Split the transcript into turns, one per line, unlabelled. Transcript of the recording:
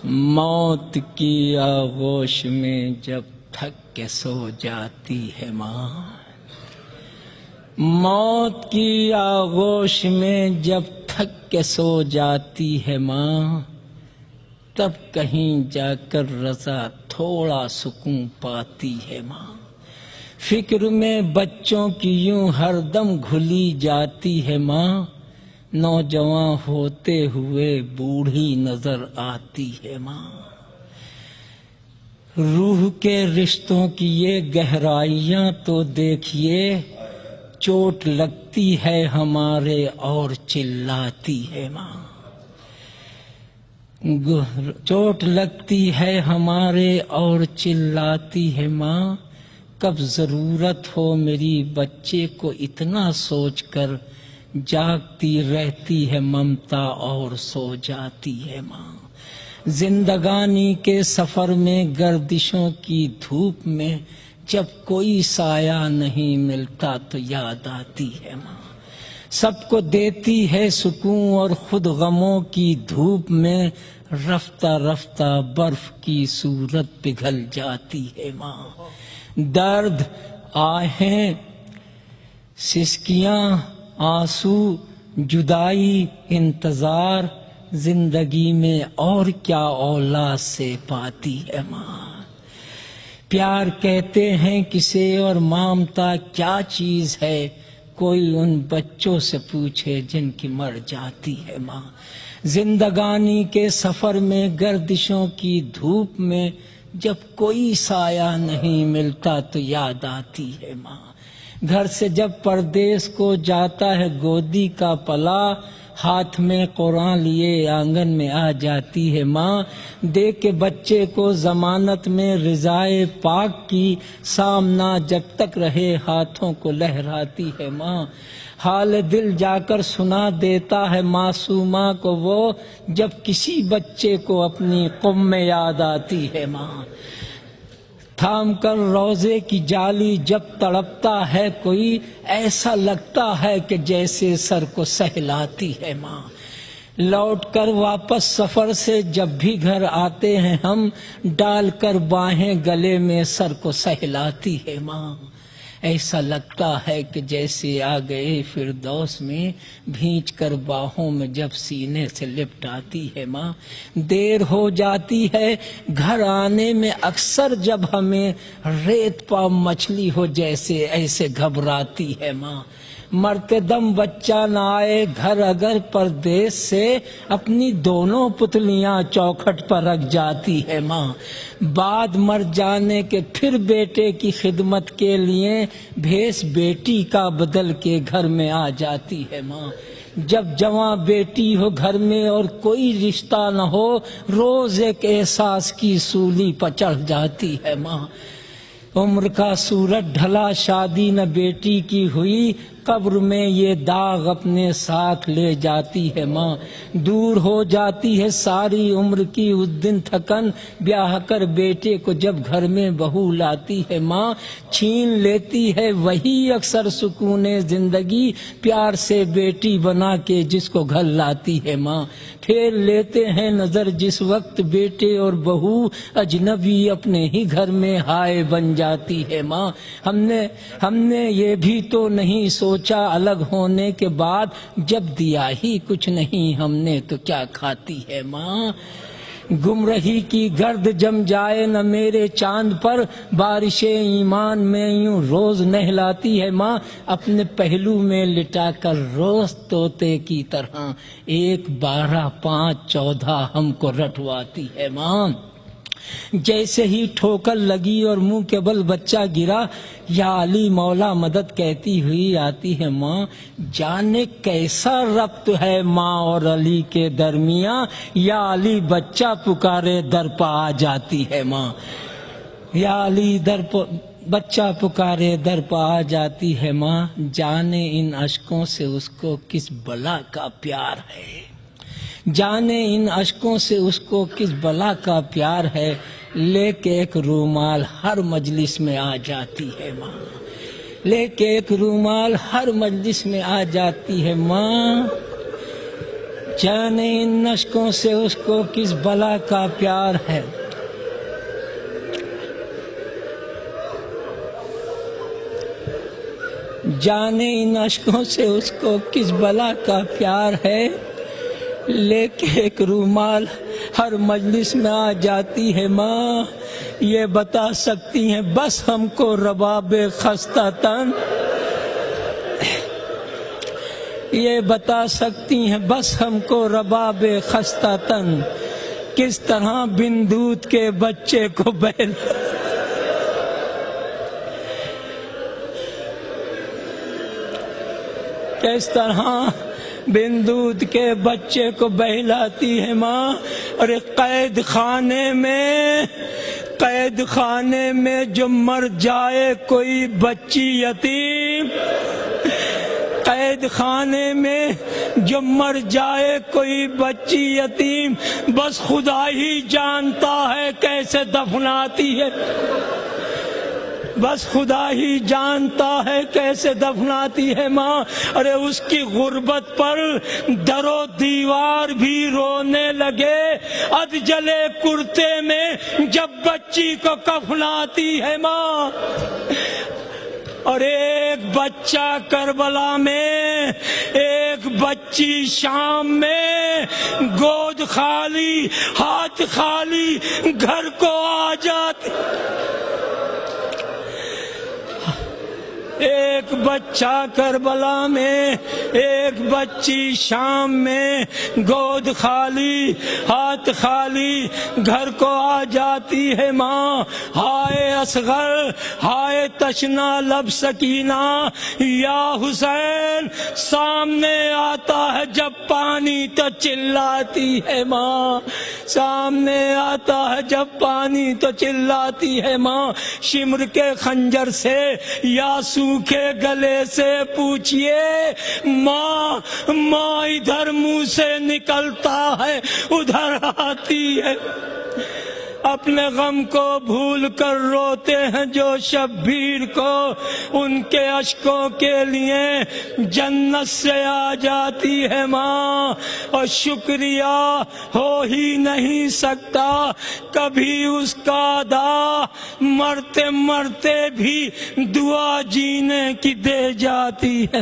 موت کی آغوش میں جب تھک کے سو جاتی ہے ماں، موت کی آغوش میں جب تھک کے سو جاتی ہے ماں، تب کہیں جا کر رضا تھوڑا سکون پاتی ہے ماں۔ فکر میں بچوں کی یوں ہر دم گھلی جاتی ہے ماں، نوجوان ہوتے ہوئے بوڑھی نظر آتی ہے ماں۔ روح کے رشتوں کی یہ گہرائیاں تو دیکھیے، چوٹ لگتی ہے ہمارے اور چلاتی ہے ماں، چوٹ لگتی ہے ہمارے اور چلاتی ہے ماں۔ کب ضرورت ہو میری بچے کو اتنا سوچ کر جاگتی رہتی ہے ممتا اور سو جاتی ہے ماں۔ زندگانی کے سفر میں گردشوں کی دھوپ میں جب کوئی سایہ نہیں ملتا تو یاد آتی ہے ماں۔ سب کو دیتی ہے سکون اور خود غموں کی دھوپ میں رفتہ رفتہ برف کی صورت پگھل جاتی ہے ماں۔ درد، آہیں، سسکیاں، آنسو، جدائی، انتظار، زندگی میں اور کیا اولاد سے پاتی ہے ماں۔ پیار کہتے ہیں کسے اور ممتا کیا چیز ہے، کوئی ان بچوں سے پوچھے جن کی مر جاتی ہے ماں۔ زندگانی کے سفر میں گردشوں کی دھوپ میں جب کوئی سایہ نہیں ملتا تو یاد آتی ہے ماں۔ گھر سے جب پردیس کو جاتا ہے گودی کا پلا، ہاتھ میں قرآن لیے آنگن میں آ جاتی ہے ماں۔ دے کے بچے کو ضمانت میں رضائے پاک کی، سامنا جب تک رہے ہاتھوں کو لہراتی ہے ماں۔ حال دل جا کر سنا دیتا ہے معصومہ کو وہ، جب کسی بچے کو اپنی قوم میں یاد آتی ہے ماں۔ تھام کر روزے کی جالی جب تڑپتا ہے کوئی، ایسا لگتا ہے کہ جیسے سر کو سہلاتی ہے ماں۔ لوٹ کر واپس سفر سے جب بھی گھر آتے ہیں ہم، ڈال کر باہیں گلے میں سر کو سہلاتی ہے ماں۔ ایسا لگتا ہے کہ جیسے آ گئے فردوس میں، بھینچ کر باہوں میں جب سینے سے لپٹاتی ہے ماں۔ دیر ہو جاتی ہے گھر آنے میں اکثر جب ہمیں، ریت پا مچھلی ہو جیسے ایسے گھبراتی ہے ماں۔ مرتے دم بچہ نہ آئے گھر اگر پردیس سے، اپنی دونوں پتلیاں چوکھٹ پر رکھ جاتی ہے ماں۔ بعد مر جانے کے پھر بیٹے کی خدمت کے لیے، بھیس بیٹی کا بدل کے گھر میں آ جاتی ہے ماں۔ جب جواں بیٹی ہو گھر میں اور کوئی رشتہ نہ ہو، روز ایک احساس کی سولی پر چڑھ جاتی ہے ماں۔ عمر کا سورج ڈھلا شادی نہ بیٹی کی ہوئی، قبر میں یہ داغ اپنے ساتھ لے جاتی ہے ماں۔ دور ہو جاتی ہے ساری عمر کی اس دن تھکن، بیاہ کر بیٹے کو جب گھر میں بہو لاتی ہے ماں۔ چھین لیتی ہے وہی اکثر سکون زندگی، پیار سے بیٹی بنا کے جس کو گھر لاتی ہے ماں۔ پھیر لیتے ہیں نظر جس وقت بیٹے اور بہو اجنبی اپنے ہی گھر میں ہائے بن جاتی ہے ماں۔ ہم نے یہ بھی تو نہیں سوچا الگ ہونے کے بعد، جب دیا ہی کچھ نہیں ہم نے تو کیا کھاتی ہے ماں۔ گمرہی کی گرد جم جائے نہ میرے چاند پر، بارش ایمان میں یوں روز نہلاتی ہے ماں۔ اپنے پہلو میں لٹا کر روز طوطے کی طرح، 1 12 5 14 ہم کو رٹواتی ہے ماں۔ جیسے ہی ٹھوکر لگی اور منہ کے بل بچہ گرا، یا علی مولا مدد کہتی ہوئی آتی ہے ماں۔ جانے کیسا ربط ہے ماں اور علی کے درمیاں، یا علی بچہ پکارے در پہ آ جاتی ہے ماں۔ یا علی بچہ پکارے در پہ آ جاتی ہے ماں۔ جانے ان اشکوں سے اس کو کس بلا کا پیار ہے، جانے ان اشکوں سے اس کو کس بلا کا پیار ہے، لے کے ایک رومال ہر مجلس میں آ جاتی ہے ماں۔ لے کے ایک رومال ہر مجلس میں آ جاتی ہے ماں۔ جانے ان اشکوں سے اس کو کس بلا کا پیار ہے، جانے ان اشکوں سے اس کو کس بلا کا پیار ہے، لے کے ایک رومال ہر مجلس میں آ جاتی ہے ماں، یہ بتا سکتی ہیں بس ہم کو رباب خستہ تن، یہ بتا سکتی ہیں بس ہم کو رباب خستہ تن، کس طرح بن دودھ کے بچے کو کس طرح بن دودھ کے بچے کو بہلاتی ہے ماں۔ ارے قید خانے میں جو مر جائے کوئی بچی یتیم، قید خانے میں جو مر جائے کوئی بچی یتیم، بس خدا ہی جانتا ہے کیسے دفناتی ہے، بس خدا ہی جانتا ہے کیسے دفناتی ہے ماں۔ ارے اس کی غربت پر در و دیوار بھی رونے لگے، اد جلے کرتے میں جب بچی کو کفناتی ہے ماں۔ اور ایک بچہ کربلا میں، ایک بچی شام میں، گود خالی ہاتھ خالی گھر کو آ جاتی، ایک بچہ کربلا میں، ایک بچی شام میں، گود خالی ہاتھ خالی گھر کو آ جاتی ہے ماں۔ ہائے اصغر، ہائے تشنا لب سکینہ، یا حسین سامنے آتا ہے جب پانی تو چلاتی ہے ماں، سامنے آتا ہے جب پانی تو چلاتی ہے ماں۔ شمر کے خنجر سے یا سوکھے گلے سے پوچھئے، ماں ماں ادھر منہ سے نکلتا ہے ادھر آتی ہے۔ اپنے غم کو بھول کر روتے ہیں جو شبیر کو، ان کے اشکوں کے لیے جنت سے آ جاتی ہے ماں۔ اور شکریہ ہو ہی نہیں سکتا کبھی اس کا ادا، مرتے مرتے بھی دعا جینے کی دے جاتی ہے۔